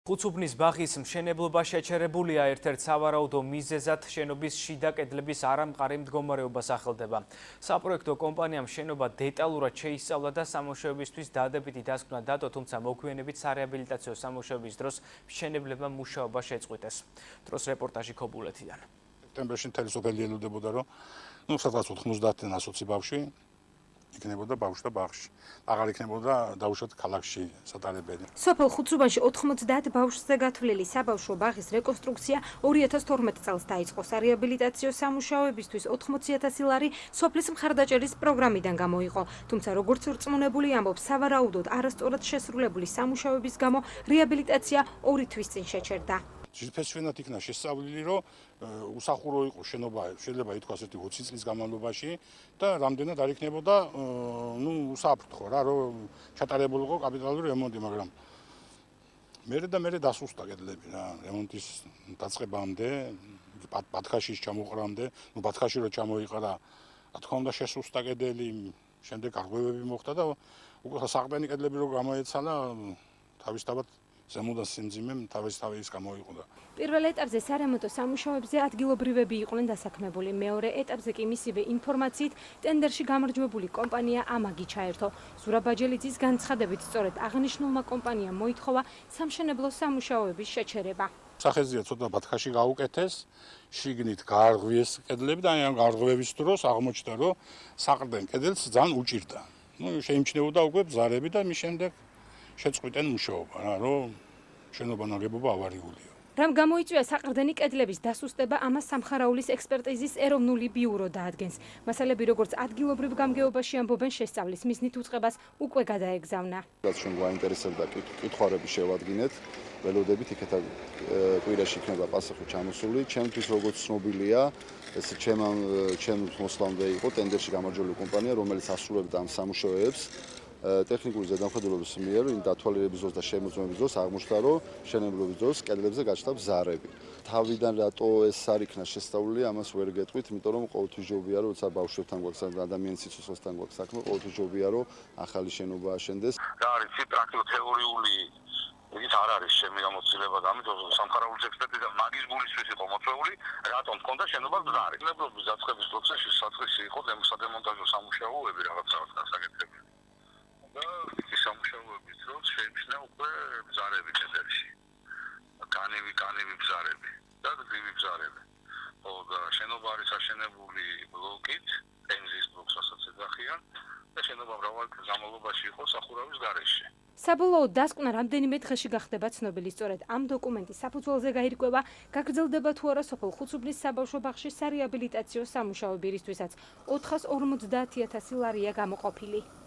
ხუცუბნის ბაღის მშენებლობა შეჩერებულია ერთ-ერთ სავარაუდო მიზეზად შენობის შიდა კედლების არამყარი მდგომარეობა სახელდება. საპროექტო კომპანიამ შენობა დეტალურად შეისწავლა და სამუშაოებისთვის დადებითი დასკვნა დადო, თუმცა მოგვიანებით სარეაბილიტაციო სამუშაოების დროს მშენებლებმა მუშაობა შეწყვიტეს. დროს რეპორტაჟი ქობულეთიდან. სექტემბერში მთელი სოფელი ელოდებოდა, რომ სადღაც 90-დან 120 ბავშვი იქნებოდა ბავშვთა ბაღში. აღარ იქნებოდა დაუშვათ ქალაქში სატარებელი. სოფელ ხუცუბანში 90 ბავშვზე გათვლილი საბავშვო ბაღის რეკონსტრუქცია 2012 წელს დაიწყო. სარეაბილიტაციო სამუშაოებისთვის 80,000 ლარი სოფლის მხარდაჭერის პროგრამიდან გამოიყო. თუმცა როგორც რწმუნებული ამბობს, სავარაუდოდ არასწორად შესრულებული სამუშაოების გამო რეაბილიტაცია 2 თვის წინ შეჩერდა. ძირფესვენად იქნა შესწავლილი, რომ უსახურო იყო შენობა, შეიძლება ითქვას 20 წლის განმავლობაში და რამდენად არ იქნებოდა უსაფრთხო რა, რომ ჩატარებულიყო კაპიტალური რემონტი, მაგრამ მერე დასუსტა კედლები რა, რემონტის დაწყებამდე, ბათქაშის ჩამოყრამდე, ბათქაში რო ჩამოიყარა, რა თქმა უნდა შესუსტა კედელი, შემდეგ აღგვევები მოხდა და უკვე საყდენი კედლები რო გამოეცალა, თავისთავად ზემოდან სიმძიმემ თავის გამოიყო. პირველ ეტაპზე სარემონტო სამუშაოებზე ადგილობრივები იყვნენ დასაქმებული. მეორე ეტაპზე კი მისივე ინფორმაციით ტენდერში გამარჯვებული კომპანია ამაგი ჩაერთო. ზურაბაჯელიძის განცხადებით, სწორედ აღნიშნულმა კომპანიამ მოითხოვა სამშენებლო სამუშაოების შეჩერება. სახეზია ცოტა ბათქაში გაუკეთეს, შიგნით გაარღვიეს კედლები და ამ გარღვევის დროს აღმოჩნდა, რომ საყრდენ კედელს ძალიან უჭირდა. შეიმჩნეოდა უკვე ბზარები და მის შემდეგ შეწყვიტენ მუშაობა, რომ შენობა ნაგებობა ავარიულია. რამ გამოიწვია საყრდენი კედლების დასუსტება, ამას სამხარაულის ექსპერტიზის ეროვნული ბიურო დაადგენს. მასალები როგორც ადგილობრივ გამგეობაში ამბობენ, შესწავლის მიზნით უწყებას უკვე გადაეგზავნა. ჩვენ გვაინტერესებდა კითხვარები შევადგინეთ, ველოდებით იქეთა კვირაში იქნება პასუხი ჩამოსული. ჩემთვის როგორც ცნობილია, ეს ჩემ მოსლამდე იყო ტენდერში გამარჯვებული კომპანია, რომელიც ასრულებდა ამ სამუშაოებს. ტექნიკური ზედამხედველობის მიერ იმ დათვალიერების დროს და შემოწმების დროს აღმოჩნდა, რომ მშენებლობის დროს კედლებზე გაჩნდა ბზარები. თავიდან რატო ეს არ იქნა შესწავლილი, ამას ვერ გეტყვით, იმიტომ რომ ყოველთვის ჯობია, რომ როცა ბავშვებთან გვაქვს ადამიანის სიცოცხლესთან გვაქვს საქმე, ყოველთვის ჯობია, რომ ახალი შენობა აშენდეს. რა არის პრაქტიკულ-თეორიული ის არ არის შემიგამოცილება და ამიტომ სამხარაულის ექსპერტიზა მაგის გულისთვის იყო მოწვეული, რატომ მქონდა შენობა ბზარი. მშენებლობის დაწყების პროცესში საწყისი იყო სადემონტაჟო სამუშაოები რაღაცა გასაკეთებელი. და სამუშაოების დროს შეიმჩნევა უკვე ბზარები კედელში. კანივი ბზარები და გრძივი ბზარები. და შენობა არის აშენებული ბლოკით, პენზის ბლოკს ასაც ეძახიან და შენობა მრავალ გამალობაში იყო სახურავის გარეშე. საბოლოოდ დასკვნა რამდენიმე დღეში გახდება ცნობილი. სწორედ ამ დოკუმენტის საფუძველზე გაირკვევა, გაგრძელდება თუ არა სოფელ ხუცუბნის საბავშვო ბაღში სარეაბილიტაციო სამუშაოები, რისთვისაც 450,000 ლარია გამოყოფილი.